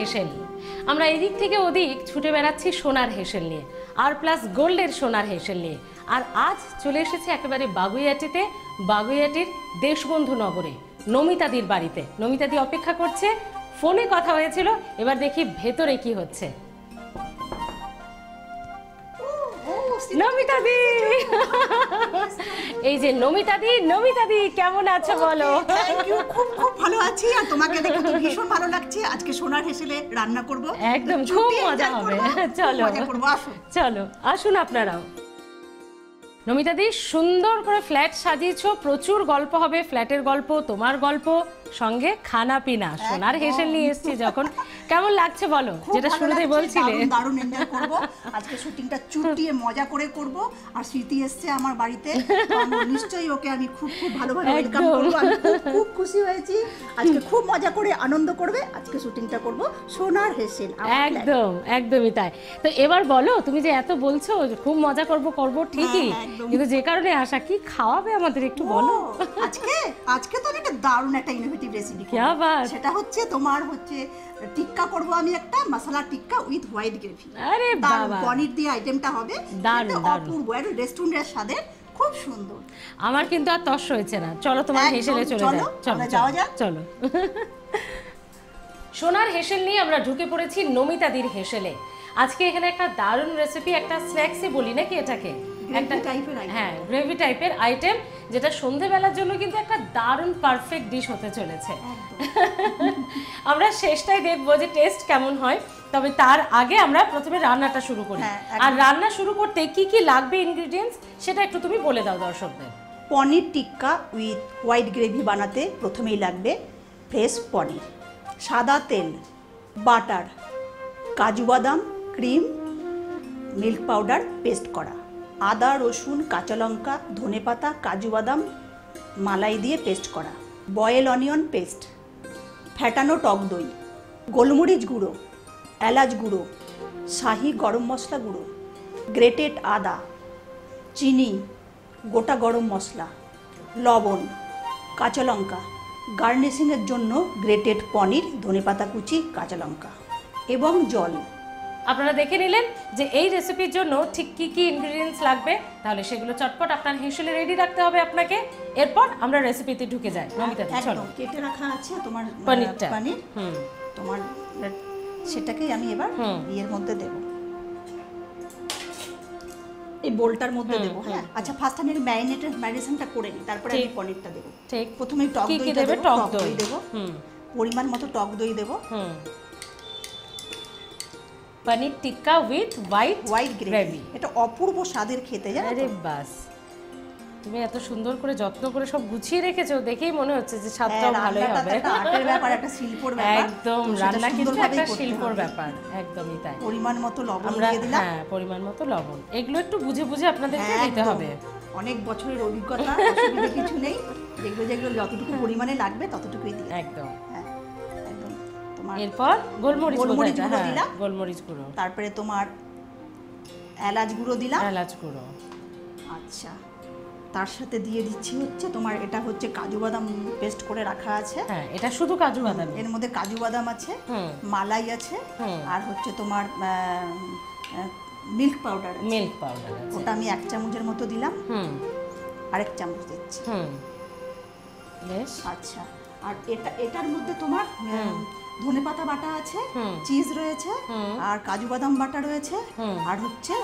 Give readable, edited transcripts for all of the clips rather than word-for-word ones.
হেসেল। আমরা এদিক থেকে ওদিক ছুটে বেড়াচ্ছি সোনার হেসেল নিয়ে, আর প্লাস গোল্ডের সোনার হেসেল নিয়ে। আর আজ চলে এসেছে একেবারে বাগুইআটিতে, বাগুইআটির দেশবন্ধু নগরে নমিতাদির বাড়িতে। নমিতাদি অপেক্ষা করছে, ফোনে কথা হয়েছিল, এবার দেখি ভেতরে কি হচ্ছে। নমিতাদি, এই যে নমিতাদি, নমিতাদি কেমন আছো বলো? খুব খুব ভালো আছি, আর তোমাকে দেখে তো ভীষণ ভালো লাগছে। আজকে সোনার হেসেলে রান্না করব, একদম খুব মজা হবে। চলো চলো, আসুন আপনারাও। নমিতাদি, সুন্দর করে ফ্ল্যাট সাজিয়েছো, প্রচুর গল্প হবে, ফ্ল্যাটের গল্প, তোমার গল্প, সঙ্গে খানা পিনা। সোনার হেসেল নিয়ে এসেছি যখন, কেমন লাগছে বলো? যেটা শুরুতেই বলছিলে, দারুণ এনজয় করব আজকে, শুটিংটা চুটিয়ে মজা করে করব। আর স্মৃতি এসেছে আমার বাড়িতে, নিশ্চয়ই ওকে আমি খুব খুব ভালোভাবে ওয়েলকাম করব। আমি খুব খুশি হয়েছি, আজকে খুব মজা করে আনন্দ করবে। আজকে শুটিংটা করব সোনার হেসেল। একদম একদমই তাই। তো এবার বলো, তুমি যে এত বলছো খুব মজা করব করব, ঠিকই, কিন্তু যে কারণে আসা, কি খাওয়াবে আমাদের একটু বলো। আজকে তো একটা দারুণ একটা ইনোভেটিভ রেসিপি, সেটা হচ্ছে তোমার হচ্ছে টিক্কা করব আমি, একটা মশলা টিক্কা উইথ হোয়াইট গ্রেভি। আরে বাবা, পনির দিয়ে আইটেমটা হবে, দারুণ অপূর্ব, একটা রেস্টুরেন্টের স্বাদের, খুব সুন্দর। আমার কিন্তু আর তস হয়েছে না, চলো তোমার হেসেলে চলে যাই। চলো যাওয়া যাক, চলো। সোনার হেসেল নিয়ে আমরা ঢুকে পড়েছি নমিতাদির হেসেলে। আজকে এখানে একটা দারুণ রেসিপি, একটা স্ন্যাক্সই বলি নাকি এটাকে, একটা টাইপের, হ্যাঁ গ্রেভি টাইপের আইটেম, যেটা সন্ধ্যেবেলার জন্য কিন্তু একটা দারুণ পারফেক্ট ডিশ হতে চলেছে। আমরা শেষটাই দেখবো যে টেস্ট কেমন হয়, তবে তার আগে আমরা প্রথমে রান্নাটা শুরু করি। আর রান্না শুরু করতে কি কি লাগবে ইনগ্রেডিয়েন্টস, সেটা একটু তুমি বলে দাও দর্শকদের। Paneer tikka with white gravy বানাতে প্রথমেই লাগবে ফ্রেশ পনির, সাদা তেল, বাটার, কাজু বাদাম, ক্রিম, মিল্ক পাউডার পেস্ট করা, আদা, রসুন, কাঁচা লঙ্কা, ধনেপাতা, কাজু বাদাম মালাই দিয়ে পেস্ট করা, বয়েল অনিয়ন পেস্ট, ফ্যাটানো টক দই, গোলমরিচ গুঁড়ো, এলাচ গুঁড়ো, শাহি গরম মশলা গুঁড়ো, গ্রেটেড আদা, চিনি, গোটা গরম মশলা, লবণ, কাঁচা লঙ্কা, গার্নিশিংয়ের জন্য গ্রেটেড পনির, ধনেপাতা কুচি, কাঁচা লঙ্কা এবং জল। আপনারা দেখে নিলেন যে এই রেসিপির জন্য ঠিক কি কি ইনগ্রেডিয়েন্টস লাগবে, তাহলে সেগুলো চটপট আপনার হেসেলে রেডি রাখতে হবে আপনাকে। এরপর আমরা রেসিপিতে ঢুকে যাই। নমিতাদি চলো। কেটে রাখা আছে তোমার পনিরটা, পনির তোমার, সেটাকেই আমি এবার এর মধ্যে দেব, এই বোলটার মধ্যে দেব। হ্যাঁ, আচ্ছা ফার্স্ট আমি ম্যারিনেশনটা করে নিই, তারপরে আমি পনিরটা দেব। ঠিক, প্রথমে টক দই দেব, টক দই দেব, পরিমাণ মতো টক দই দেব। Paneer tikka with white gravy, এটা অপূর্ব স্বাদের খেতে, জানো? আরে বাস, তুমি এত সুন্দর করে যত্ন করে সব গুছিয়ে রেখেছো, দেখেই মনে হচ্ছে যে স্বাদটাও ভালোই হবে। একটা আর্টের ব্যাপার, একটা শিল্পর ব্যাপার, একদম রান্না কিন্তু একটা শিল্পর ব্যাপার, একদমই তাই। পরিমাণ মতো লবণ দিয়ে দিলাম। হ্যাঁ, পরিমাণ মতো লবণ, এগুলো একটু বুঝে বুঝে আপনাদেরকে দিতে হবে। অনেক বছরের অভিজ্ঞতা, অসুবিধা কিছু নেই, যেগুলো যেগুলো যতটুকু পরিমাণে লাগবে ততটুকুই দিই। একদম, হ্যাঁ একদম। তোমার এরপর গোলমরিচ গুঁড়ো দিলাম, গোলমরিচ গুঁড়ো, তারপরে তোমার এলাচ গুঁড়ো দিলাম, এলাচ গুঁড়ো। আচ্ছা, তার সাথে দিয়ে দিচ্ছি হচ্ছে তোমার, এটা হচ্ছে কাজু বাদাম পেস্ট করে রাখা আছে। হ্যাঁ, এটা শুধু কাজু বাদাম, এর মধ্যে কাজু বাদাম আছে, মালাই আছে, আর হচ্ছে তোমার মিল্ক পাউডার আছে, ওটা আমি 1 চামচের মতো দিলাম, আরেক চামচ দিচ্ছি। বেশ, আচ্ছা, আর এটার মধ্যে তোমার ধনেপাতা বাটা আছে, চিজ রয়েছে, আর কাজু বাদাম বাটা রয়েছে, আর হচ্ছে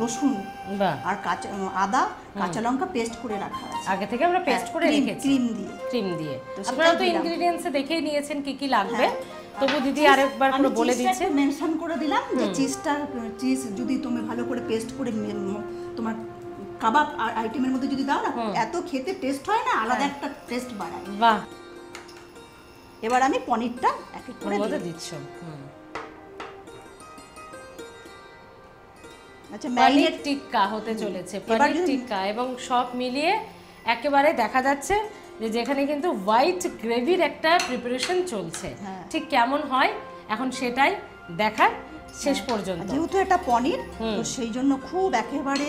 রসুন আর আদা, কাঁচা লঙ্কা পেস্ট করে রাখা আছে, আগে থেকে আমরা পেস্ট করে রেখেছি ক্রিম দিয়ে। আপনারা তো ইনগ্রেডিয়েন্টসে দেখেই নিয়েছেন কি কি লাগবে, তবু দিদি আরেকবার করে বলে দিচ্ছে, মেনশন করে দিলাম যে চিজ যদি তুমি ভালো করে পেস্ট করে তোমার কাবাব আইটেমের মধ্যে যদি দাও না, এত খেতে টেস্ট হয় না, আলাদা একটা টেস্ট বাড়ায়। বাহ, এবার আমি পনিরটা এক এক করে দিচ্ছ। আচ্ছা, পনির টিক্কা হতে চলেছে, পনির টিক্কা, এবং সব মিলিয়ে একেবারে দেখা যাচ্ছে যে যেখানে কিন্তু হোয়াইট গ্রেভির একটা প্রিপারেশন চলছে, ঠিক কেমন হয় এখন সেটাই দেখার। শেষ পর্যন্ত। যেহেতু এটা পনির, তো সেই জন্য খুব একেবারে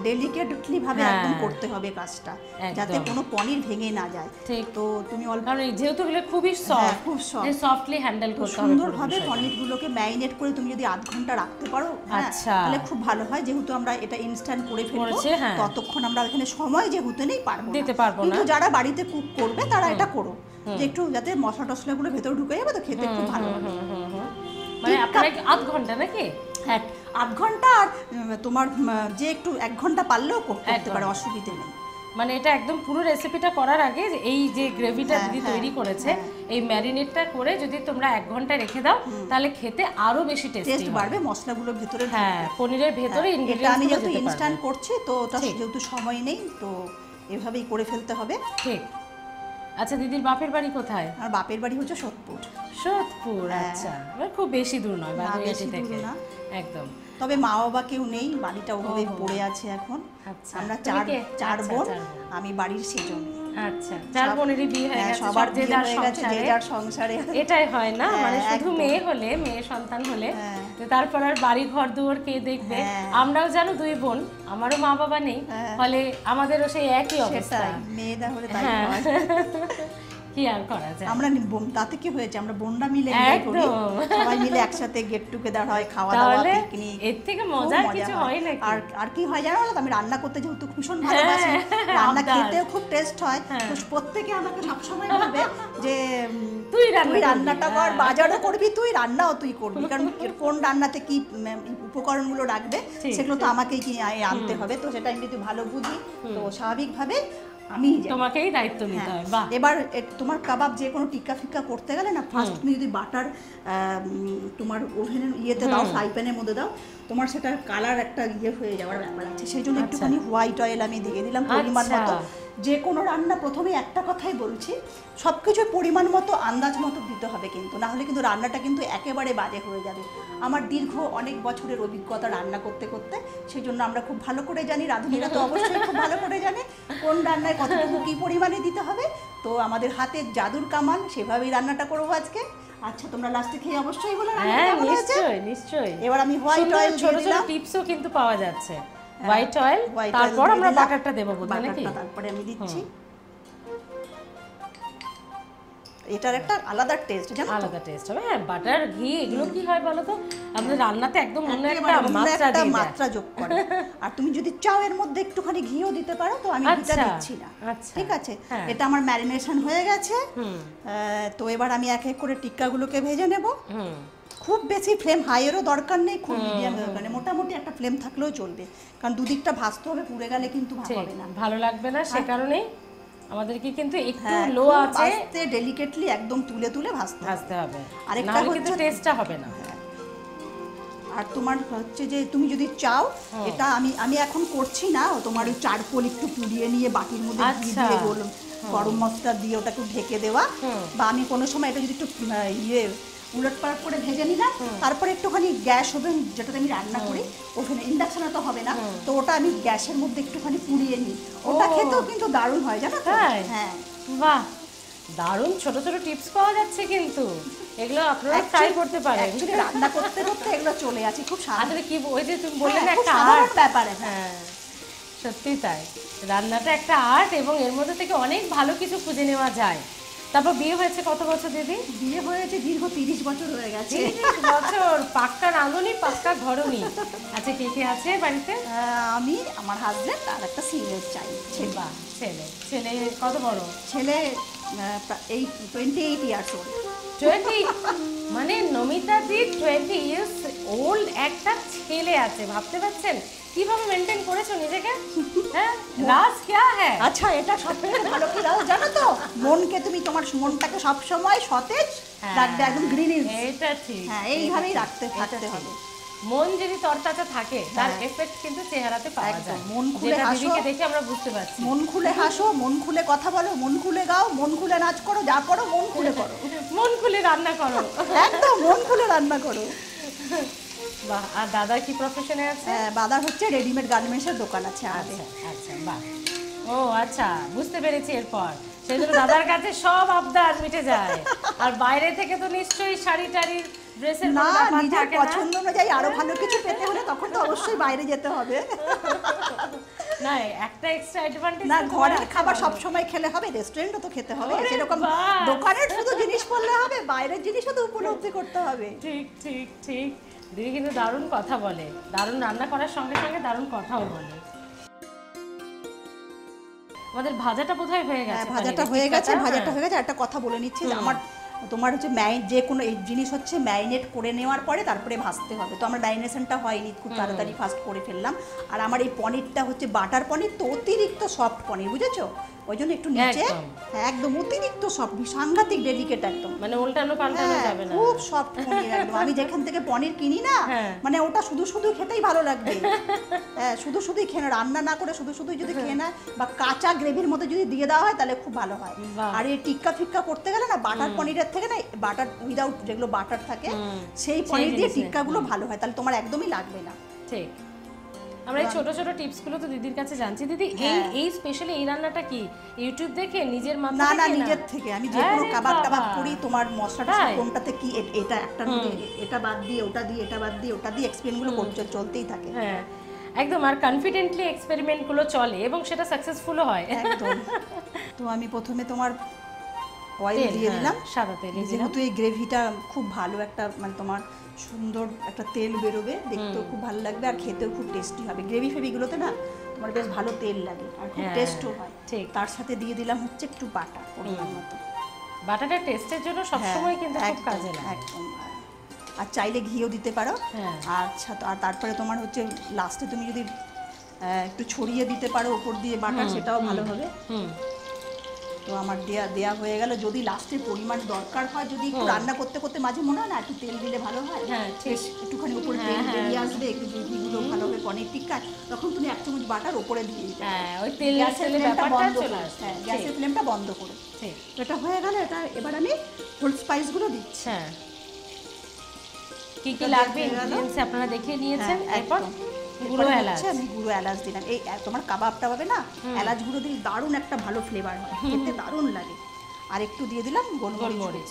ডেলিকেটলি ভাবে একদম করতে হবে কাজটা, যাতে কোনো পনির ভেঙে না যায়। ঠিক। তো তুমি কারণ যেহেতু এগুলো খুবই সফট, খুব সফটলি হ্যান্ডেল করতে হবে। সুন্দরভাবে পনিরগুলোকে ম্যারিনেট করে তুমি যদি আধ ঘন্টা রাখতে পারো, তাহলে খুব ভালো হয়। যেহেতু আমরা এটা ইনস্ট্যান্ট করে ফেলবো, ততক্ষণ আমরা এখানে সময় যেহেতু নেই দিতে পারবো না, কিন্তু যারা বাড়িতে কুক করবে তারা এটা করো, যে একটু যাতে মশলা টসলাগুলো ভেতরে ঢুকে যাবে, তো খেতে খুব ভালো হবে। মানে আপনারা আধ ঘন্টা নাকি? হ্যাঁ, আধ ঘন্টা। আর তোমার যে একটু 1 ঘন্টা পারলেও করতে পারে, অসুবিধে নেই। মানে এটা একদম পুরো রেসিপিটা করার আগে এই যে গ্রেভিটা দিদি তৈরি করেছে, এই ম্যারিনেটটা করে যদি তোমরা 1 ঘন্টা রেখে দাও, তাহলে খেতে আরো বেশি টেস্ট বাড়বে, মশলাগুলো ভেতরে। হ্যাঁ, পনিরের ভেতরে ইনগ্রেডিয়েন্টস আমি যেহেতু ইনস্ট্যান্ট করছি, তো ওটা যেহেতু সময় নেই, তো এভাবেই করে ফেলতে হবে। ঠিক। আচ্ছা, দিদির বাপের বাড়ি কোথায়? আর বাপের বাড়ি হচ্ছে সোদপুর। সোদপুর, আচ্ছা, খুব বেশি দূর নয় বাগুইআটি থেকে, একদম। তবে মা বাবা কেউ নেই, বাড়িটা ওভাবে পড়ে আছে এখন। আমরা চার বোন, আমি বাড়ির সেজন। আচ্ছা, 4 বোনেরই বিয়ে হয়ে গেছে, সবার যে যার সংসারে। এটাই হয় না, মানে শুধু মেয়ে হলে, মেয়ে সন্তান হলে তারপর আর বাড়ি ঘর দুয়ার কে দেখবে। আমরাও জানো 2 বোন, আমারও মা বাবা নেই, ফলে আমাদেরও সেই একই অবস্থা। মেয়েরা হলে তাই হয়। কি আর করা যায়, আমরা তাতে কি হয়েছে, আমরা বোনরা মিলে করি, সবাই মিলে একসাথে গেট টুগেদার হয়, খাওয়া দাওয়া, পিকনিক। এর থেকে মজার কিছু হয় না। আর কি হয় জানো, আমি রান্না করতে যেহেতু ভীষণ ভালোবাসি, রান্না খেতেও খুব টেস্ট হয়, তো প্রত্যেকে আমাকে সবসময় বলবে যে তুই রান্নাটা কর, বাজারও করবি তুই, রান্নাও তুই করবি, কারণ কোন রান্নাতে কি উপকরণগুলো রাখবে সেগুলো তো আমাকেই কি আনতে হবে, তো সেটা আমি যদি ভালো বুঝি, তো স্বাভাবিকভাবে আমি তোমাকেই দায়িত্ব নিতে হয়। বাহ। এবার তোমার কাবাব যে কোনো টিক্কা ফিক্কা করতে গেলে না, ফার্স্ট তুমি যদি বাটার তোমার ওভেনের ইয়েতে দাও, ফ্রাই প্যানের মধ্যে দাও, তোমার সেটা কালার একটা হয়ে যাওয়ার ব্যাপার আছে, সেই জন্য একটুখানি হোয়াইট অয়েল আমি দিয়ে দিলাম পরিমাণ মতো। যে কোনো রান্না প্রথমে একটা কথাই বলছি, সব কিছু পরিমাণ মতো আন্দাজ মতো দিতে হবে, কিন্তু না হলে কিন্তু রান্নাটা কিন্তু একেবারে বাজে হয়ে যাবে। আমার দীর্ঘ অনেক বছরের অভিজ্ঞতা রান্না করতে করতে, সেই জন্য আমরা খুব ভালো করে জানি, রাঁধুনিরা তো অবশ্যই খুব ভালো করে জানে কোন রান্নায় কতটুকু কী পরিমাণে দিতে হবে। তো আমাদের হাতের জাদুর কামান, সেভাবেই রান্নাটা করবো আজকে। আচ্ছা, তোমরা লাস্টে খেয়ে অবশ্যই বলো। হ্যাঁ, নিশ্চয়ই নিশ্চয়ই। এবার আমি হোয়াইট অয়েল ছোট ছোট টিপসও কিন্তু পাওয়া যাচ্ছে। হোয়াইট অয়েল, তারপর আমরা বাটারটা দেব বোধহয় নাকি? তারপরে আমি দিচ্ছি। এটার একটা আলাদা টেস্ট, জানো, আলাদা টেস্ট হবে। হ্যাঁ, বাটার, ঘি, এগুলো কি হয় বলো তো, আমাদের রান্নাতে একদম অন্য একটা মাত্রা যোগ করে। আর তুমি যদি চাও এর মধ্যে একটুখানি ঘিও দিতে পারো, তো আমি ঘিটা দিচ্ছি না। ঠিক আছে, এটা আমার ম্যারিনেশন হয়ে গেছে। তো এবার আমি এক এক করে টিক্কাগুলোকে ভেজে নেব। খুব বেশি ফ্লেম হাইয়েরও দরকার নেই, খুব মিডিয়াম দরকার নেই, মোটামুটি একটা ফ্লেম থাকলেও চলবে, কারণ দুদিকটা ভাজতে হবে, পুড়ে গেলে কিন্তু ভালো হবে না, ভালো লাগবে না। সে কারণেই আমাদেরকে কিন্তু একটু লো আছে, ডেলিকেটলি একদম তুলে তুলে ভাজতে হবে, আরেকটা কিন্তু টেস্টটা হবে না। আর তোমার হচ্ছে যে তুমি যদি চাও, এটা আমি এখন করছি না, তোমার ওই চারকোল একটু পুড়িয়ে নিয়ে বাটির মধ্যে ঘি দিয়ে গরম মশলা দিয়ে ওটা একটু ঢেকে দেওয়া, বা আমি কোনো সময় এটা যদি একটু উলট পালট করে ভেজে নিলাম, তারপরে একটুখানি গ্যাস ওভেন, যেটাতে আমি রান্না করি, ওভেনে, ইন্ডাকশনে তো হবে না, তো ওটা আমি গ্যাসের মধ্যে একটুখানি পুড়িয়ে নিই, ওটা খেতেও কিন্তু দারুণ হয়, জানো তো? হ্যাঁ, বাহ, দারুণ ছোট ছোট টিপস পাওয়া যাচ্ছে, কিন্তু এগুলো আপনারা ট্রাই করতে পারেন। রান্না করতে করতে এগুলো চলে আসে, খুব আসলে কি ওই যে তুমি বললে না, একটা আর্ট ব্যাপার। হ্যাঁ, সত্যি তাই, রান্নাটা একটা আর্ট, এবং এর মধ্যে থেকে অনেক ভালো কিছু খুঁজে নেওয়া যায়। তারপর বিয়ে হয়েছে কত বছর দিদি? বিয়ে হয়েছে দীর্ঘ 30 বছর হয়ে গেছে। 30 বছর, পাক্কা রাঁধুনি, পাক্কা ঘরনি। আচ্ছা, কে কে আছে বাড়িতে? আমি, আমার হাজবেন্ড, আর একটা সিনিয়র চাইল্ড। ছেলে কত বড়? ছেলে এই 28 ইয়ার্স ওল্ড। 20, মানে নমিতা দি 20 ইয়ার্স ওল্ড একটা ছেলে আছে, ভাবতে পারছেন কিভাবে মেনটেন করেছো নিজেকে? হ্যাঁ, রাজ কি হ্যাঁ? আচ্ছা, এটা সবথেকে ভালো কি রাজ জানো তো, মনকে তুমি, তোমার মনটাকে সব সময় সতেজ রাখবে, একদম গ্রিন। এটা ঠিক, হ্যাঁ, এইভাবেই থাকতে হবে। মন যদি তরতাজা থাকে, তার এফেক্ট কিন্তু চেহারাতে পাওয়া যায়। মন খুলে হাসো, দেখে আমরা বুঝতে পারছি। মন খুলে হাসো, মন খুলে কথা বলো, মন খুলে গাও, মন খুলে নাচ করো, যা করো মন খুলে করো, মন খুলে রান্না করো, একদম মন খুলে রান্না করো। বাহ। আর দাদা কি প্রফেশনে আছে? দাদার হচ্ছে রেডিমেড গার্মেন্টসের দোকান আছে আমাদের। আচ্ছা, বাহ। ও আচ্ছা, বুঝতে পেরেছি। এরপর সেই জন্য দাদার কাছে সব আবদার মিটে যায়। আর বাইরে থেকে তো নিশ্চয়ই শাড়ি টাড়ির ড্রেসের না, কোনো ব্যাপার নিজের থাকে না। পছন্দ অনুযায়ী আরো ভালো কিছু পেতে হলে তখন তো অবশ্যই বাইরে যেতে হবে। না, একটা এক্সট্রা অ্যাডভান্টেজ না, ঘরের খাবার সব সময় খেলে হবে, রেস্টুরেন্টও তো খেতে হবে, ওরে সেরকম বাস! দোকানের শুধু জিনিস পড়লে হবে, বাইরের জিনিসও তো উপলব্ধি করতে হবে। ঠিক ঠিক ঠিক। দিদি কিন্তু দারুণ কথা বলে, দারুণ রান্না করার সঙ্গে সঙ্গে দারুণ কথাও বলে। আমাদের ভাজাটা বোধহয় হয়ে গেছে। হ্যাঁ, ভাজাটা হয়ে গেছে, ভাজাটা হয়ে গেছে। একটা কথা বলে নিচ্ছি, যে আমার তোমার হচ্ছে যে কোনো এই জিনিস হচ্ছে ম্যারিনেট করে নেওয়ার পরে তারপরে ভাজতে হবে। তো আমার ম্যারিনেশনটা হয়নি, খুব তাড়াতাড়ি ফাস্ট করে ফেললাম। আর আমার এই পনিরটা হচ্ছে বাটার পনির, তো অতিরিক্ত সফট পনির, বুঝেছো? ওই জন্য একটু নিচে হ্যাঁ একদম অতিরিক্ত সফট, সাংঘাতিক ডেলিকেট একদম, মানে উল্টানো পাল্টানো যাবে না, খুব সফট পনির একদম। আমি যেখান থেকে পনির কিনি না, মানে ওটা শুধু শুধু খেতেই ভালো লাগবে। হ্যাঁ, শুধু শুধুই খেয়ে রান্না না করে শুধু শুধুই যদি খেয়ে না, বা কাঁচা গ্রেভির মধ্যে যদি দিয়ে দেওয়া হয় তাহলে খুব ভালো হয়। আর এই টিক্কা ফিক্কা করতে গেলে না, বাটার পনিরের থেকে না, বাটার উইদাউট যেগুলো বাটার থাকে সেই পনির দিয়ে টিক্কাগুলো ভালো হয়, তাহলে তোমার একদমই লাগবে না। ঠিক। আমরা এই ছোট ছোট টিপস গুলো তো দিদির কাছে জানছি। দিদি এই স্পেশালি এই রান্নাটা কি ইউটিউব দেখে নিজের মাথা থেকে? না, নিজের থেকে। আমি যে কোনো কাবাব টাবাব করি, তোমার মশলাটা কোনটাতে কি, এটা একটা এটা বাদ দিয়ে ওটা দিয়ে, এটা বাদ দিয়ে ওটা দিয়ে, এক্সপেরিমেন্ট গুলো করতে চলতেই থাকে। হ্যাঁ একদম, আর কনফিডেন্টলি এক্সপেরিমেন্ট গুলো চলে এবং সেটা সাকসেসফুলও হয় একদম। তো আমি প্রথমে তোমার অয়েল দিয়ে দিলাম, সাদা তেল, যেহেতু এই গ্রেভিটা খুব ভালো একটা, মানে তোমার সুন্দর একটা তেল বেরোবে, দেখতেও খুব ভালো লাগবে আর খেতেও খুব টেস্টি হবে। গ্রেভি ফেভিগুলোতে না তোমার বেশ ভালো তেল লাগে আর খুব টেস্টও হয়। ঠিক। তার সাথে দিয়ে দিলাম হচ্ছে একটু বাটার, পরিমাণ মতো। বাটারটা টেস্টের জন্য সবসময় কিন্তু খুব কাজে লাগে। একদম। আর চাইলে ঘিও দিতে পারো। আচ্ছা, আর তারপরে তোমার হচ্ছে লাস্টে তুমি যদি একটু ছড়িয়ে দিতে পারো ওপর দিয়ে বাটার, সেটাও ভালো হবে। তো আমার দেয়া হয়ে গেল। যদি লাস্টে পরিমাণ দরকার হয়, যদি একটু রান্না করতে করতে মাঝে মনে হয় না একটু তেল দিলে ভালো হয়, একটুখানি উপরে তেল বেরিয়ে আসবে, একটু গ্রেভিগুলো ভালো হবে পনির টিক্কা, তখন তুমি 1 চামচ বাটার ওপরে দিয়ে দিতে। ওই তেল তেলে ব্যাপারটা চলে আসে। হ্যাঁ, গ্যাসের ফ্লেমটা বন্ধ করে। ঠিক, এটা হয়ে গেল। এটা এবার আমি হোল স্পাইস গুলো দিচ্ছি। হ্যাঁ, কি কি লাগবে ইনগ্রেডিয়েন্টস আপনারা দেখিয়ে নিয়েছেন। এরপর গুঁড়ো এলাচ, আমি গুঁড়ো এলাচ দিলাম। এই তোমার কাবাবটা হবে না, এলাচ গুঁড়ো দিলে দারুণ একটা ভালো ফ্লেভার হয়, খেতে দারুণ লাগে। আর একটু দিয়ে দিলাম গোলমরিচ,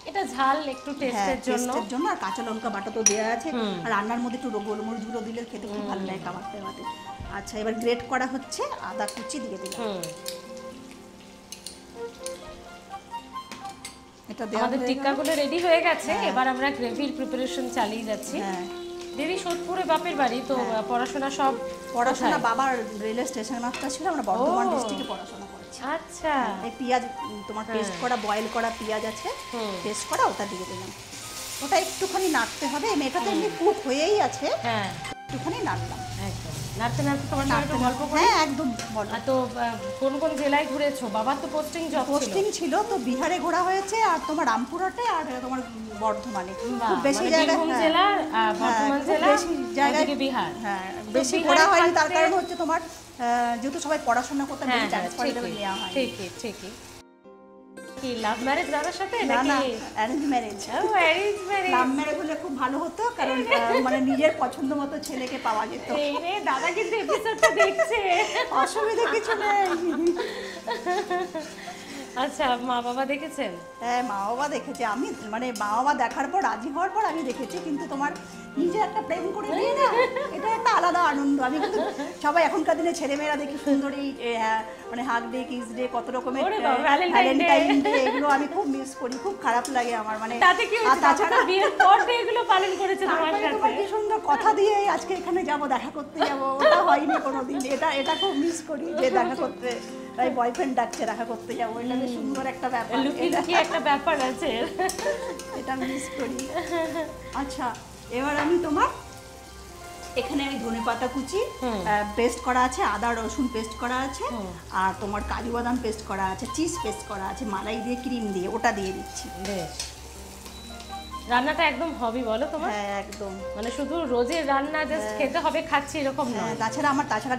এটা ঝাল একটু টেস্টের জন্য। আর কাঁচা লঙ্কা বাটা তো দেওয়া আছে, আর রান্নার মধ্যে একটু গোলমরিচ গুঁড়ো দিলে খেতে খুব ভালো লাগে কাবাব টাবাতে। আচ্ছা, এবার গ্রেট করা হচ্ছে আদা কুচি দিয়ে দিলাম। এটা দেওয়া আমাদের টিক্কাগুলো রেডি হয়ে গেছে। এবার আমরা গ্রেভির প্রিপারেশন চালিয়ে যাচ্ছি। দিদি সোদপুরে বাপের বাড়ি, তো পড়াশোনা বাবার রেলের স্টেশন মাস্টার ছিল, আমরা বর্ধমান ডিস্ট্রিক্টে পড়াশোনা করেছি। আচ্ছা, এই পেঁয়াজ তোমার পেস্ট করা, বয়েল করা পেঁয়াজ আছে, পেস্ট করা, ওটা দিয়ে দিলাম। ওটা একটুখানি নাড়তে হবে, মেয়েটা তো এমনি কুক হয়েই আছে, একটুখানি নাড়লাম। একদম নাড়তে নাড়তে তোমার সঙ্গে একটু গল্প করি। হ্যাঁ, একদম বলো। তো কোন কোন জেলায় ঘুরেছো? বাবার তো পোস্টিং ছিল, তো বিহারে ঘোরা হয়েছে, আর তোমার রামপুরহাটে, আর তোমার বর্ধমানে। খুব বেশি জায়গায়, বীরভূম জেলা, বর্ধমান জেলা, বেশি জায়গায় বিহার। হ্যাঁ, বেশি ঘোরা হয়নি, তার কারণ হচ্ছে তোমার যেহেতু সবাই পড়াশোনা করতে বেশি ট্রান্সফার নেওয়া হয়। ঠিকই। কি লাভ ম্যারেজ দাদার সাথে না, নাকি arrange marriage? Arrange marriage. Love marriage হলে খুব ভালো হতো, কারণ মানে নিজের পছন্দ মতো ছেলেকে পাওয়া যেত। এই রে, দাদা কিন্তু এপিসোডটা দেখছে, অসুবিধা কিছু নেই। আচ্ছা, মা বাবা দেখেছেন? হ্যাঁ, মা বাবা দেখেছে। আমি মানে মা বাবা দেখার পর, রাজি হওয়ার পর আমি দেখেছি, কিন্তু তোমার নিজে একটা প্রেম করে নিয়ে না, এটা একটা আলাদা আনন্দ। আমি কিন্তু সবাই এখনকার দিনে ছেলেমেয়েরা দেখি সুন্দরী, মানে হাগ ডে, কিস ডে, কত রকমের ভ্যালেন্টাইন ডে, এগুলো আমি খুব মিস করি, খুব খারাপ লাগে আমার। মানে তাতে কি হচ্ছে, তাছাড়া বিয়ের পর তো এগুলো পালন করেছে তোমার সাথে। তোমার কি সুন্দর কথা দিয়ে আজকে এখানে যাব, দেখা করতে যাব, ওটা হয়নি কোনোদিন। এটা খুব মিস করি, যে দেখা করতে, তাই বয়ফ্রেন্ড ডাকছে দেখা করতে যাবো, এটা বেশ সুন্দর একটা ব্যাপার, কি একটা ব্যাপার আছে, এটা মিস করি। আচ্ছা, এবার আমি তোমার এখানে আমি ধনেপাতা কুচি পেস্ট করা আছে, আদা রসুন পেস্ট করা আছে, আর তোমার কাজু বাদাম পেস্ট করা আছে, চিজ পেস্ট করা আছে, মালাই দিয়ে, ক্রিম দিয়ে, ওটা দিয়ে দিচ্ছি। বেশ, রান্নাটা একদম হবি বলো তোমার? হ্যাঁ, একদম। মানে শুধু রোজের রান্না জাস্ট খেতে হবে খাচ্ছি এরকম না। তাছাড়া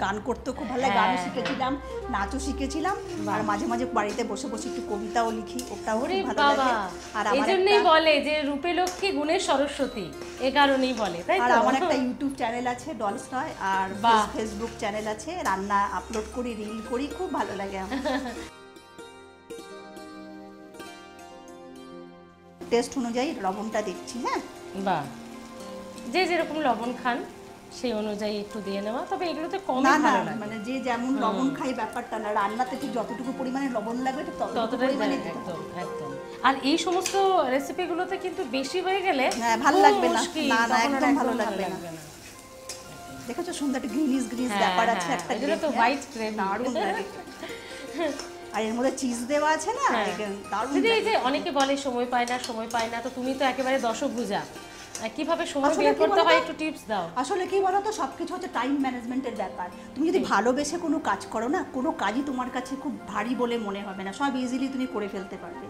গান করতেও খুব ভালো লাগে, গানও শিখেছিলাম, নাচও শিখেছিলাম, আর মাঝে মাঝে বাড়িতে বসে বসে একটু কবিতাও লিখি, ওটাও ভালো লাগে। আর এই জন্যই বলে যে রূপে লক্ষ্মী গুণে সরস্বতী, এই কারণেই বলে, তাই তো? আর আমার একটা ইউটিউব চ্যানেল আছে, ডলস রয়, আর ফেসবুক চ্যানেল আছে, রান্না আপলোড করি, রিল করি, খুব ভালো লাগে আমার। টেস্ট অনুযায়ী লবণটা দিচ্ছি। হ্যাঁ, বাহ, যে যেরকম লবণ খান সেই অনুযায়ী একটু দিয়ে নেওয়া, তবে এগুলোতে কমই না না ভালো লাগে। মানে যে যেমন লবণ খাই ব্যাপারটা না, রান্নাতে ঠিক যতটুকু পরিমাণে লবণ লাগবে ঠিক ততটুকু ততটাই পরিমাণে দেয়, দিতে হবে। একদম একদম। আর এই সমস্ত রেসিপিগুলোতে কিন্তু বেশি হয়ে গেলে হ্যাঁ, ভালো খুব লাগবে না। মুশকিল, না, না, তখন আর একদম ভালো লাগবে না। না। দেখেছো সুন্দর একটা গ্রিনিশ হ্যাঁ, ব্যাপার আছে হ্যাঁ, একটা, এগুলো তো gravy, হোয়াইট গ্রেভি। দারুণ লাগে। আর এর মধ্যে চিজ দেওয়া আছে না, দারুণ দিদি, এই লাগে। যে অনেকে বলে সময় পায় না সময় পায় না, তো তুমি তো একেবারে দশভুজা, কিভাবে সময় আসলে বের কি করতে বলতো? হয় একটু টিপস দাও। আসলে কি বলতো, সবকিছু হচ্ছে টাইম ম্যানেজমেন্টের ব্যাপার। তুমি যদি ভালোবেসে কোনো কাজ করো না, কোনো কাজই তোমার কাছে খুব ভারী বলে মনে হবে না, সব ইজিলি তুমি করে ফেলতে পারবে।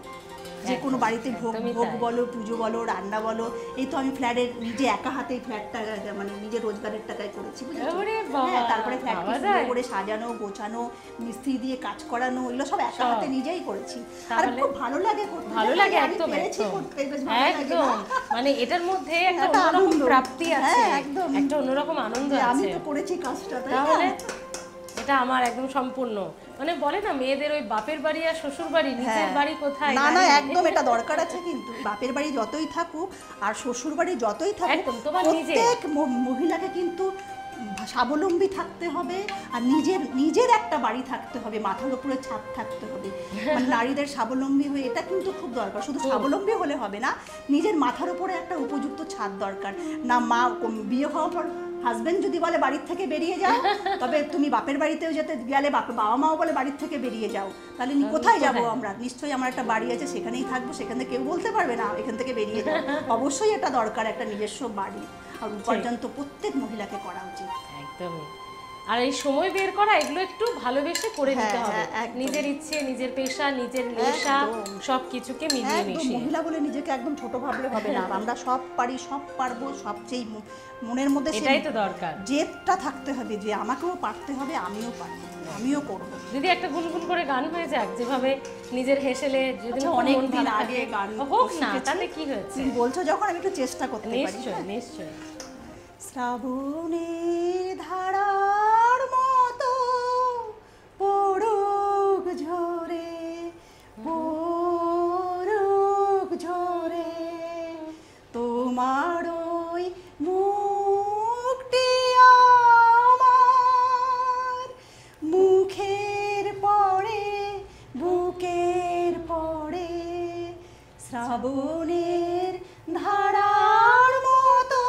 যে কোনো বাড়িতে একদমই ভোগ তাই। বলো, পুজো বলো, রান্না বলো। এই তো আমি ফ্ল্যাটের নিজে একা হাতে ফ্ল্যাটটা মানে নিজে রোজগারের টাকায় করেছি, বুঝেছো? ওরে বাবা, হ্যাঁ, তারপরে ফ্ল্যাটকে পাওয়া সুন্দর যায়। করে সাজানো, গোছানো, মিস্ত্রি দিয়ে কাজ করানো, এগুলো সব একা সব। হাতে নিজেই করেছি। আর তাহলে? খুব ভালো লাগে করতে। ভালো জানো, লাগে, আমি একদম পেরেছি একদম করতে, বেশ ভালো লাগে একদম। না? মানে এটার মধ্যে একটা একটা অন্যরকম আনন্দ। প্রাপ্তি আছে, হ্যাঁ, একদম। একটা অন্যরকম আনন্দ যে আমি আছে। তো করেছি কাজটা, তাই না? তাহলে এটা আমার একদম সম্পূর্ণ, মানে বলে না মেয়েদের ওই বাপের বাড়ি আর শ্বশুর বাড়ি, নিজের বাড়ি কোথায়? না না, জানি। একদম এটা দরকার আছে কিন্তু। বাপের বাড়ি যতই থাকুক আর শ্বশুর বাড়ি যতই থাকুক, একদম, তোমার নিজের। প্রত্যেক মহিলাকে কিন্তু স্বাবলম্বী থাকতে হবে, আর নিজের একটা বাড়ি থাকতে হবে, মাথার উপরে ছাদ থাকতে হবে। মানে নারীদের স্বাবলম্বী হয়ে এটা কিন্তু খুব দরকার। শুধু স্বাবলম্বী হলে হবে না, নিজের মাথার উপরে একটা উপযুক্ত ছাদ দরকার। না মা বিয়ে হওয়ার পর হাজবেন্ড যদি বলে বাড়ির থেকে বেরিয়ে যাও, তবে তুমি বাপের বাড়িতেও যেতে গেলে বাবা মাও বলে বাড়ির থেকে বেরিয়ে যাও, তাহলে কোথায় যাব আমরা? নিশ্চয়ই আমার একটা বাড়ি আছে, সেখানেই থাকবো, সেখানে কেউ বলতে পারবে না এখান থেকে বেরিয়ে যাও। অবশ্যই এটা দরকার, একটা নিজস্ব বাড়ি। আর উপার্জন তো প্রত্যেক মহিলাকে করা উচিত। একদমই। আর এই সময় বের করা এগুলো একটু ভালোবেসে করে নিতে হবে, একদম। নিজের ইচ্ছে, নিজের পেশা, নিজের নেশা, একদম। সব কিছুকে মিলিয়ে একদম, মিশিয়ে। মহিলা বলে নিজেকে একদম ছোট ভাবলে হবে না। আমরা সব পারি, সব পারবো, সবচেয়ে মনের মধ্যে এটাই তো দরকার। জেদটা থাকতে হবে যে আমাকেও পারতে হবে, আমিও পারবো, আমিও করবো। দিদি, একটা গুনগুন করে গান হয়ে যাক, যেভাবে নিজের হেসেলে যদি আচ্ছা, মন অনেকদিন ভালো আগে থাকে। গান হোক না, শিখেছি। তাতে কি হয়েছে? তুমি বলছো যখন, আমি একটু চেষ্টা করতে পারি। নিশ্চয় নিশ্চয়। শ্রাবণের ধারার মতো পড়ুক ঝরে, পড়ুক ঝরে, তোমার ওই মুখটি আমার মুখের পরে, বুকের পরে, শ্রাবণের ধারার মতো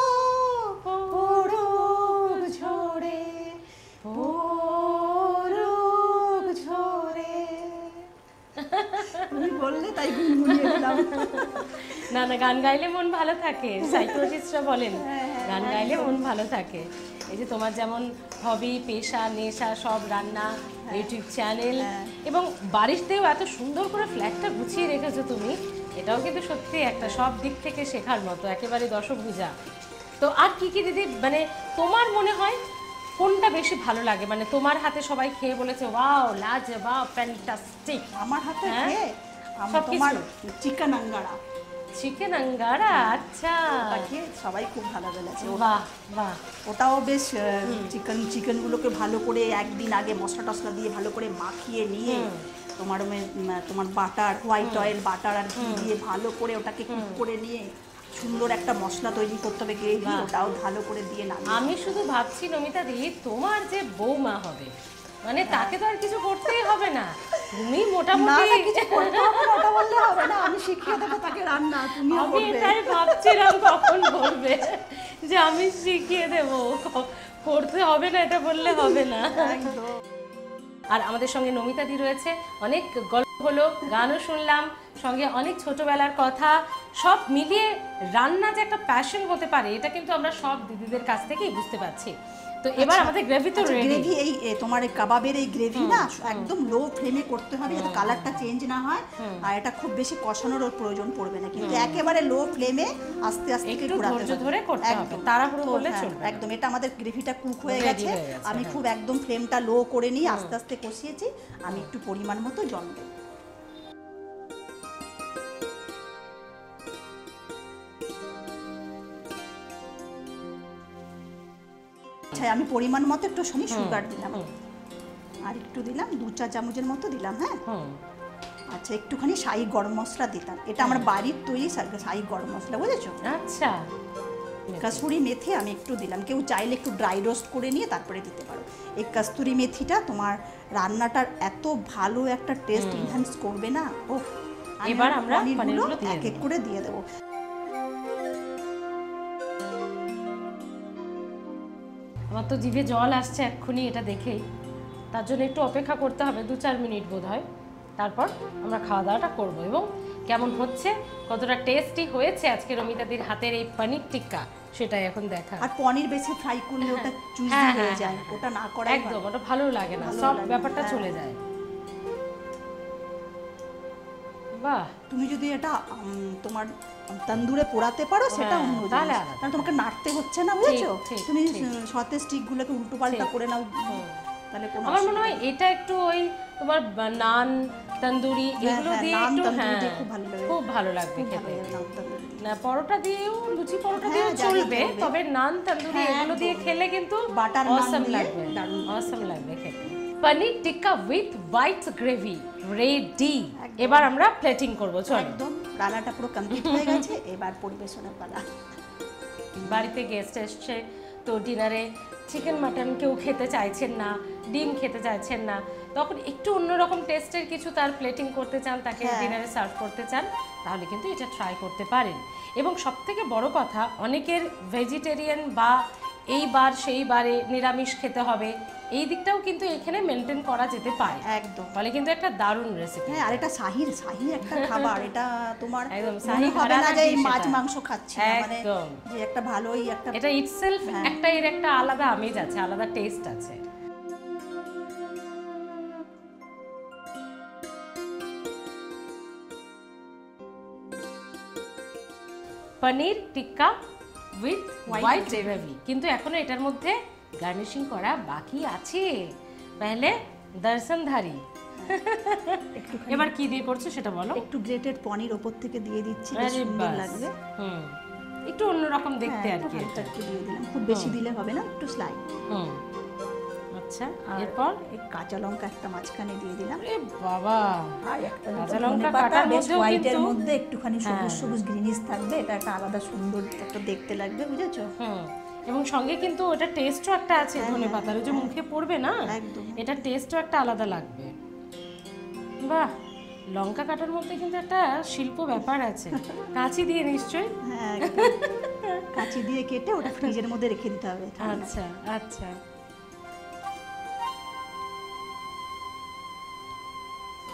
পড়ুক ঝরে, পড়ুক ঝরে। তুমি বললে তাই গুনগুনিয়ে দিলাম। না না, গান গাইলে মন ভালো থাকে, সাইকোলজিস্টরা বলেন গান গাইলে মন ভালো থাকে। এই যে তোমার যেমন হবি, পেশা, নেশা, সব রান্না, ইউটিউব চ্যানেল, এবং বাড়িতেও এত সুন্দর করে ফ্ল্যাটটা গুছিয়ে রেখেছো তুমি, এটাও কিন্তু সত্যি একটা সব দিক থেকে শেখার মতো, একেবারে দশভুজা। তো আর কি কি দিদি, মানে তোমার মনে হয় কোনটা বেশি ভালো লাগে? মানে তোমার হাতে সবাই খেয়ে বলেছে ওয়াও, লাজবাব, ফ্যান্টাস্টিক। আমার হাতে হ্যাঁ? খেয়ে সবকিছু? তোমার চিকেন আঙ্গারা, চিকেন আঙ্গারা, আচ্ছা। ওটা খেয়ে সবাই খুব ভালো বলেছে। বাহ বাহ। ওটাও বেশ চিকেনগুলোকে ভালো করে একদিন আগে মশলা টসলা দিয়ে ভালো করে মাখিয়ে নিয়ে, তোমার বাটার, হোয়াইট অয়েল, বাটার আর ঘি দিয়ে ভালো করে ওটাকে কুক করে নিয়ে সুন্দর একটা মশলা তৈরি করতে হবে, গ্রেভি, ওটাও ভালো করে দিয়ে নামিয়ে। আমি শুধু ভাবছি নমিতা দি, তোমার যে বৌমা হবে, মানে তাকে তো আর কিছু করতেই হবে না, তুমি না, মোটামুটি। না, কিছু করতে হবে না, ওটা বললে হবে না, আমি শিখিয়ে দেবো তাকে রান্না, তুমিও আমি করবে। এটাই ভাবছিলাম কখন বলবে যে আমি শিখিয়ে দেবো, করতে হবে না এটা বললে হবে না। একদম। আর আমাদের সঙ্গে নমিতা দি রয়েছে, অনেক গল্প হলো, গানও শুনলাম, সঙ্গে অনেক ছোটবেলার কথা, সব মিলিয়ে রান্না যে একটা প্যাশন হতে পারে এটা কিন্তু আমরা সব দিদিদের কাছ থেকেই বুঝতে পারছি। তো এবার আমাদের গ্রেভি তো রেডি। গ্রেভি, এই তোমার এই কাবাবের এই গ্রেভি না একদম লো ফ্লেমে করতে হবে, যাতে কালারটা চেঞ্জ না হয়, আর এটা খুব বেশি কষানোর প্রয়োজন পড়বে না, কিন্তু একেবারে লো ফ্লেমে আস্তে আস্তে একটু ঘোরাতে ধৈর্য হবে। ধরে করতে হবে, একদম। তাড়াহুড়ো তো করলে হ্যাঁ, চলবে না। একদম। এটা আমাদের গ্রেভিটা কুক হয়ে Ready গেছে, হয়ে গেছে, আমি হ্যাঁ। খুব একদম ফ্লেমটা লো করে নিয়ে আস্তে আস্তে কষিয়েছি। আমি একটু পরিমাণ মতো জল দেব। আচ্ছা, আমি পরিমাণ মতো একটু সুগার দিলাম, আর একটু দিলাম 2-4 চামচের মতো দিলাম। হ্যাঁ, আচ্ছা, একটুখানি শাহি গরম মশলা দিতাম, এটা আমার বাড়ির তৈরি শাহি গরম মশলা, বুঝেছো? আচ্ছা, কসুরি মেথি আমি একটু দিলাম, কেউ চাইলে একটু ড্রাই রোস্ট করে নিয়ে তারপরে দিতে পারো। এই কস্তুরি মেথিটা তোমার রান্নাটার এত ভালো একটা টেস্ট এনহ্যান্স করবে না। ও, এবার আমরা পনিরগুলো এক এক করে দিয়ে দেবো। আমার তো জিভে জল আসছে এক্ষুনি এটা দেখেই, তার জন্য একটু অপেক্ষা করতে হবে 2-4 মিনিট বোধ হয়, তারপর আমরা খাওয়া দাওয়াটা করবো। এবং কেমন হচ্ছে, কতটা টেস্টি হয়েছে আজকে রমিতাদির হাতের এই পনির টিক্কা, সেটাই এখন দেখা। আর পনির বেশি ফ্রাই করলে ওটা চুজি হয়ে যায়, ওটা না করা একদম, ওটা ভালো লাগে না, সব ব্যাপারটা চলে যায়। বাহ, তুমি যদি এটা তোমার তন্দুরে পোড়াতে পারো সেটা অন্য তাহলে জিনিস, কারণ তোমাকে নাড়তে হচ্ছে না, বুঝেছো? তুমি সতেজ স্টিকগুলোকে উল্টো পাল্টা করে নাও, তাহলে কোনো আমার মনে হয় এটা একটু ওই তোমার নান তন্দুরি এগুলো দিয়ে একটু খুব ভালো লাগবে খেতে। না, পরোটা দিয়েও, লুচি পরোটা দিয়েও চলবে, তবে নান তন্দুরি এগুলো দিয়ে খেলে কিন্তু অসাম লাগবে, অসাম লাগবে খেতে। Paneer tikka with white gravy ready. এবার আমরা প্লেটিং করব, চলো। একদম রান্নাটা পুরো কমপ্লিট হয়ে গেছে, এবার পরিবেশনের পালা। বাড়িতে গেস্ট এসছে, তো ডিনারে চিকেন মাটন কেউ খেতে চাইছেন না, ডিম খেতে চাইছেন না, তখন একটু অন্যরকম টেস্টের কিছু তার প্লেটিং করতে চান, তাকে ডিনারে সার্ভ করতে চান, তাহলে কিন্তু এটা ট্রাই করতে পারেন। এবং সবথেকে বড় কথা, অনেকের ভেজিটেরিয়ান বা এই বার সেই বারে নিরামিষ খেতে হবে, এই দিকটাও কিন্তু এখানে মেনটেন করা যেতে পারে। একদম, ফলে কিন্তু একটা দারুণ রেসিপি। হ্যাঁ, আর এটা শাহি একটা খাবার, এটা তোমার একদম শাহি হবে না যে মাছ মাংস খাচ্ছি, মানে যে একটা ভালোই একটা, এটা ইটসেলফ একটা এর একটা আলাদা আমেজ আছে, আলাদা টেস্ট আছে। Paneer tikka with white gravy, কিন্তু এখনো এটার মধ্যে গার্নিশিং করা বাকি আছে। পহলে দর্শনধারী, এবার কি দিয়ে করছো সেটা বলো। একটু গ্রেটেড পনির ওপর থেকে দিয়ে দিচ্ছি, বেশ সুন্দর লাগবে। একটু অন্যরকম দেখতে আর কি, একটু দিয়ে দিলাম, খুব বেশি দিলে হবে না, একটু স্লাইড। আচ্ছা, এরপর এই কাঁচা লঙ্কা একটা মাঝখানে দিয়ে দিলাম। এ বাবা, আর একটা কাঁচা লঙ্কা কাটার মধ্যেও হোয়াইটের মধ্যে একটুখানি সবুজ সবুজ গ্রিনিশ থাকবে, এটা একটা আলাদা সুন্দর একটা দেখতে লাগবে, বুঝেছো? এবং সঙ্গে কিন্তু ওটা টেস্টও একটা আছে, ধনেপাতার যে মুখে পড়বে না, এটা টেস্টও একটা আলাদা লাগবে। বাহ, লঙ্কা কাটার মধ্যে কিন্তু একটা শিল্প ব্যাপার আছে। কাঁচি দিয়ে নিশ্চয়ই? হ্যাঁ, কাঁচি দিয়ে কেটে ওটা ফ্রিজের মধ্যে রেখে দিতে হবে। আচ্ছা আচ্ছা,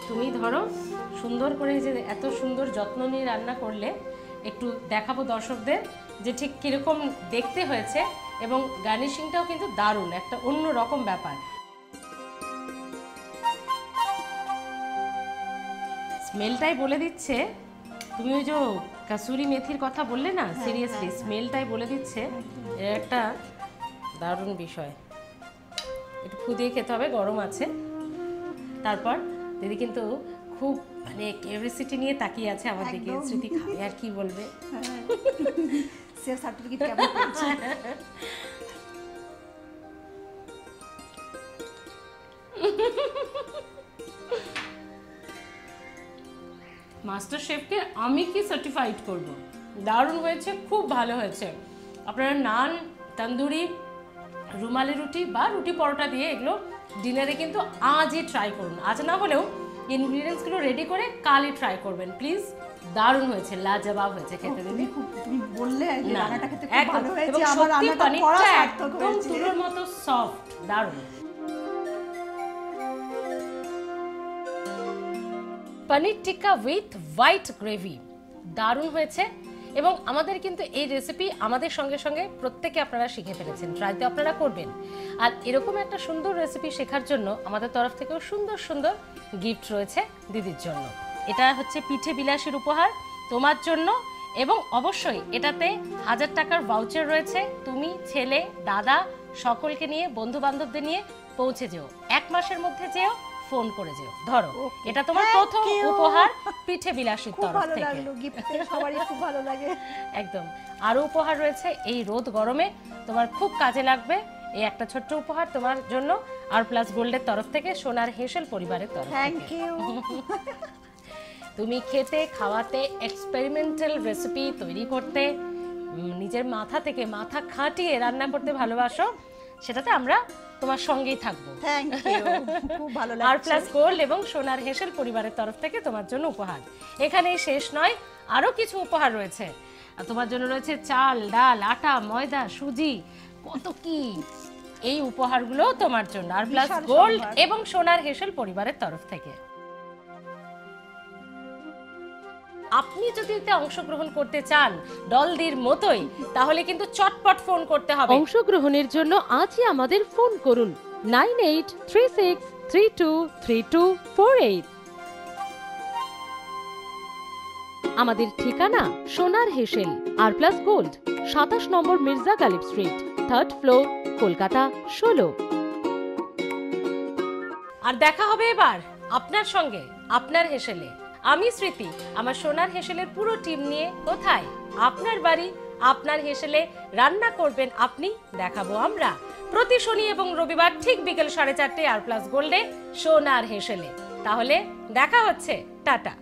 তুমি ধরো সুন্দর করে, যে এত সুন্দর যত্ন নিয়ে রান্না করলে, একটু দেখাবো দর্শকদের যে ঠিক কিরকম দেখতে হয়েছে, এবং গার্নিশিংটাও কিন্তু দারুণ, একটা অন্য রকম ব্যাপার। স্মেলটাই বলে দিচ্ছে, তুমি ওই যে কাসুরি মেথির কথা বললে না, সিরিয়াসলি স্মেলটাই বলে দিচ্ছে এর একটা দারুণ বিষয়। একটু ফু দিয়ে খেতে হবে, গরম আছে। তারপর দিদি কিন্তু খুব মানে কিউরিওসিটি নিয়ে তাকিয়ে আছে আমার দিকে, স্মৃতি খাবে আর কি বলবে। সেফ সার্টিফিকেট কেমন পেয়েছে? মাস্টার শেফকে আমি কি সার্টিফাইড করব, দারুণ হয়েছে, খুব ভালো হয়েছে। আপনারা নান, তন্দুরি, রুমালি রুটি বা রুটি পরোটা দিয়ে এগুলো ডিনারে কিন্তু আজই ট্রাই করুন। আজ না হলেও ইনগ্রিডিয়েন্টসগুলো রেডি করে কালই ট্রাই করবেন প্লিজ। দারুণ হয়েছে, লাজবাব হয়েছে খেতে দিদি। তুমি বললে রান্নাটা খেতে খুব ভালো হয়েছে, এবং আমার সত্যি রান্নাটা পনিরটা একদম তুলোর মতো সফট, দারুণ। Paneer tikka with white gravy দারুণ হয়েছে। এবং আমাদের কিন্তু এই রেসিপি আমাদের সঙ্গে সঙ্গে প্রত্যেকে আপনারা শিখে ফেলেছেন, ট্রাইতে আপনারা করবেন। আর এরকম একটা সুন্দর রেসিপি শেখার জন্য আমাদের তরফ থেকেও সুন্দর সুন্দর গিফট রয়েছে দিদির জন্য। এটা হচ্ছে পিঠে বিলাসীর উপহার তোমার জন্য, এবং অবশ্যই এটাতে 1000 টাকার ভাউচার রয়েছে। তুমি, ছেলে, দাদা সকলকে নিয়ে, বন্ধু বান্ধবদের নিয়ে পৌঁছে যেও, 1 মাসের মধ্যে যেও, ফোন করে যেও। ধরো, এটা তোমার প্রথম উপহার পিঠে বিলাসীর তরফ থেকে। সবারই খুব ভালো লাগে। একদম। আরো উপহার রয়েছে, এই রোদ গরমে তোমার খুব কাজে লাগবে, এই একটা ছোট্ট উপহার তোমার জন্য আর প্লাস গোল্ডের তরফ থেকে, সোনার হেসেল পরিবারের তরফ থেকে। Thank you. তুমি খেতে খাওয়াতে এক্সপেরিমেন্টাল রেসিপি তৈরি করতে নিজের মাথা থেকে মাথা খাটিয়ে রান্না করতে ভালোবাসো, সেটাতে আমরা তোমার সঙ্গেই থাকবো। থ্যাংক ইউ, খুব ভালো আর লাগছে। প্লাস গোল্ড এবং সোনার হেসেল পরিবারের তরফ থেকে তোমার জন্য উপহার। এখানেই শেষ নয়, আরো কিছু উপহার রয়েছে। আর তোমার জন্য রয়েছে চাল, ডাল, আটা, ময়দা, সুজি, কত কি। এই উপহারগুলো তোমার জন্য আর প্লাস বিশাল গোল্ড সম্ভার। এবং সোনার হেসেল পরিবারের তরফ থেকে। আপনি যদি এতে অংশগ্রহণ করতে চান ডলদির মতোই, তাহলে কিন্তু চটপট ফোন করতে হবে। অংশগ্রহণের জন্য আজই আমাদের ফোন করুন 9836323248। আমাদের ঠিকানা সোনার হেসেল আর প্লাস গোল্ড, 27 নম্বর Mirza Ghalib street, 3rd floor, Kolkata 16। আর দেখা হবে এবার আপনার সঙ্গে আপনার হেসেলে। আমি স্মৃতি আমার সোনার হেসেলের পুরো টিম নিয়ে কোথায়? আপনার বাড়ি, আপনার হেসেলে রান্না করবেন আপনি, দেখাবো আমরা। প্রতি শনি এবং রবিবার ঠিক বিকেল 4:30 আর প্লাস গোল্ডে সোনার হেসেলে। তাহলে দেখা হচ্ছে, টাটা।